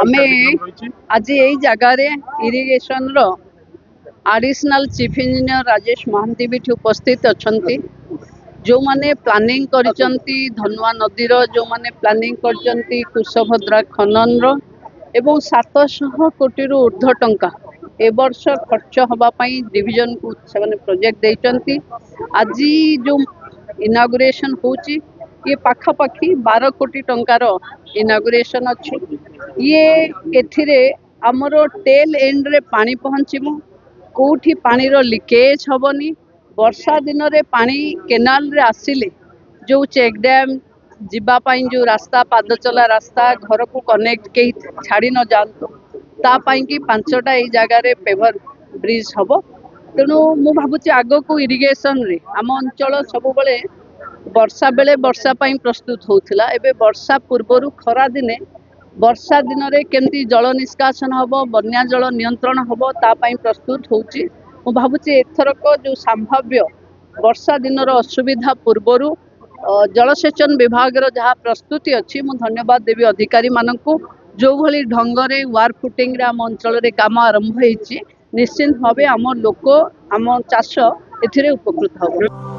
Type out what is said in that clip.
आमे आज यही जगार इरिगेशन रो additional chief engineer Rajesh Mahanty भी उपस्थित अच्छा जो माने प्लानिंग करिसंती धनुआ नदी रो जो माने प्लानिंग करिसंती कुशभद्रा खनन रो एवं 700 कोटी रु ऊर्ध्व टंका ए वर्ष खर्च हवा पई डिवीजन को से प्रोजेक्ट देइचंती। आज जो इनागुरेशन होची ये पाखापाखि 12 कोटी टंकार इनागुरेशन अच्छी। ये एथिरे आमर टेल एंड रे पानी पहुँचमु कोठी पानी रो लीकेज हबनी। वर्षा दिन रे पानी केनाल रे आसिले जो चेक डैम जीवा पाई जो रास्ता पाद चला रास्ता घर को कनेक्ट के छाड़ी न जातु तापाई कि 5टा ये जगार पेवर ब्रिज हम। तेणु मु भावुची आग को इरिगेशन रे आम अंचल सब बड़े वर्षा बेले वर्षा पाई प्रस्तुत होउथिला। एबे वर्षा पूर्वरु खरा दिने वर्षा दिन रे केमती जल निष्कासन हम बन्या जल नियंत्रण हम तापाई प्रस्तुत होउची। मु भावुची एथरक जो संभाव्य वर्षा दिन असुविधा पूर्वरु जलसेचन विभाग जहाँ प्रस्तुति अच्छी मु धन्यवाद देवी अधिकारी मानकु जो भली ढंगरे वार फुटिंग रे आम अंचल रे काम आरंभ होईची। निश्चित भावे आम लोक आम चाष एथिरे उपकृत हो।